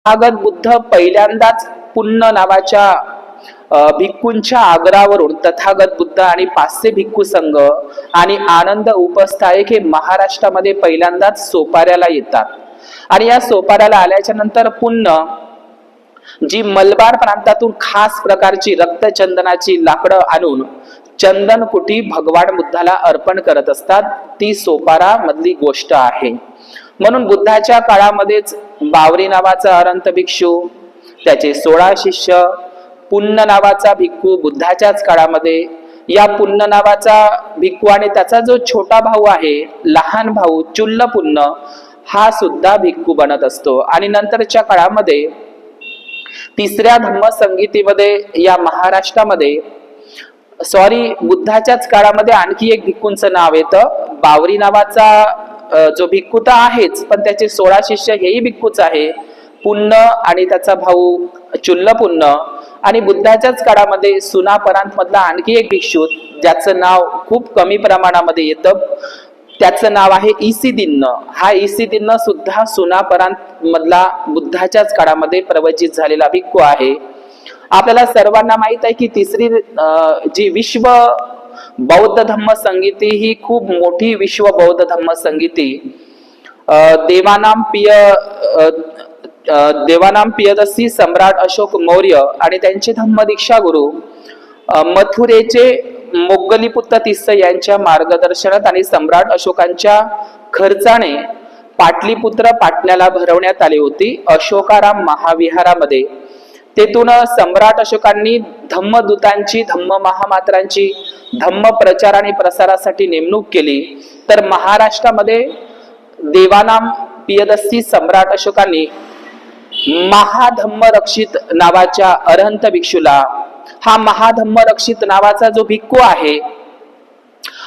तथागत बुद्ध पहिल्यांदाच पुन्न नावाच्या भिक्खूंच्या आग्रहावरून तथागत बुद्ध आणि 500 भिक्खू संघ आणि आनंद उपस्थायक हे महाराष्ट्रामध्ये पहिल्यांदाच सोपाऱ्याला येतात। आणि या सोपाऱ्याला आल्याच्या नंतर पुन्हा जी मलबार प्रांतातून खास प्रकारची रक्तचंदनाची लाकडं आणून चंदन कुटी भगवान बुद्धाला अर्पण करत असतात। ती सोपारा मधली गोष्ट आहे। म्हणून बुद्धाच्या काळामध्येच बावरी नावाचा अरंत भिक्षू, त्याचे 16 शिष्य, पुन्न नावाचा भिक्खू बुद्धाच्याच काळामध्ये, या पुन्न नावाचा भिक्खू आणि त्याचा जो छोटा भाऊ आहे, लहान भाऊ चुल्ल पुन्न, हा सुद्धा भिक्खू बनत असतो। आणि नंतरच्या काळामध्ये तिसऱ्या धम्म संगीतीमध्ये या महाराष्ट्रामध्ये बुद्धाच्याच काळामध्ये आणखी एक भिक्खूंचं नाव येतं। बावरी नावाचा जो भिक्खू तर आहेच, पण त्याचे 16 शिष्य हेही भिक्खूच आहे, पुन्न आणि त्याचा भाऊ चुल्ल पुन्न। आणि बुद्धाच्याच काळामध्ये सुनापरांत मधला आणखी एक भिक्षू ज्याचं नाव खूप कमी प्रमाणामध्ये येतं, त्याचं नाव आहे इसिदिन्न। हा इसिदिन्न सुद्धा सुनापरांत मधला बुद्धाच्याच काळामध्ये प्रवचित झालेला भिक्खू आहे। आपल्याला सर्वांना माहित आहे की तिसरी जी विश्व बौद्ध धम्म संगीती ही खूप मोठी विश्व बौद्ध धम्म संगीती देवानाम पियदसी सम्राट अशोक मौर्य आणि त्यांचे धम्म दीक्षा गुरु मथुरेचे मोग्गलीपुत्र तिस्स यांच्या मार्गदर्शनात आणि सम्राट अशोकांच्या खर्चाने पाटलीपुत्र पाटण्याला भरवण्यात आली होती अशोकाराम महाविहारामध्ये। तेथून सम्राट अशोकांनी धम्मदूतांची, धम्म महामात्रांची धम्म प्रचार आणि प्रसारासाठी नेमणूक केली। तर महाराष्ट्रामध्ये देवानाम पियदसी सम्राट अशोकांनी महाधम्म रक्षित नावाच्या अरहंत भिक्षूला, हा महाधम्म रक्षित नावाचा जो भिक्खू आहे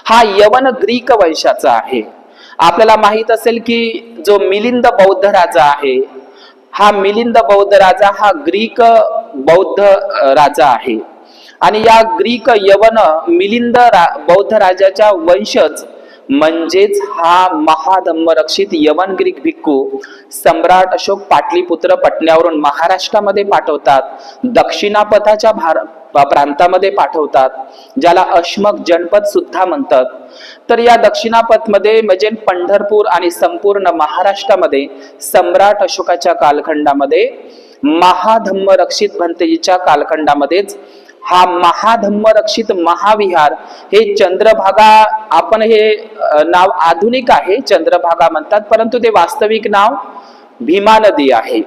हा यवन ग्रीक वंशाचा आहे। आपल्याला माहित असेल की जो मिलिंद बौद्ध राजा आहे, हा मिलिंद बौद्ध राजा हा ग्रीक बौद्ध राजा आहे। आणि या ग्रीक यवन मिलिंद बौद्ध राजाच्या वंशज म्हणजेच हा महाधम्म रक्षित यवन ग्रीक भिक्खू सम्राट अशोक पाटलीपुत्र पटण्यावरून महाराष्ट्रामध्ये पाठवतात, दक्षिणापथाच्या प्रांतामध्ये पाठवतात, ज्याला अश्मक जनपद सुद्धा म्हणतात। तर या दक्षिणापथ मध्ये म्हणजे पंढरपूर आणि संपूर्ण महाराष्ट्रामध्ये सम्राट अशोकाच्या कालखंडामध्ये, महाधम्म रक्षित भंतेजीच्या कालखंडामध्येच हा महाधम्म रक्षित महाविहार हे चंद्रभागा, आपण हे नाव आधुनिक आहे चंद्रभागा म्हणतात, परंतु ते वास्तविक नाव भीमा नदी आहे।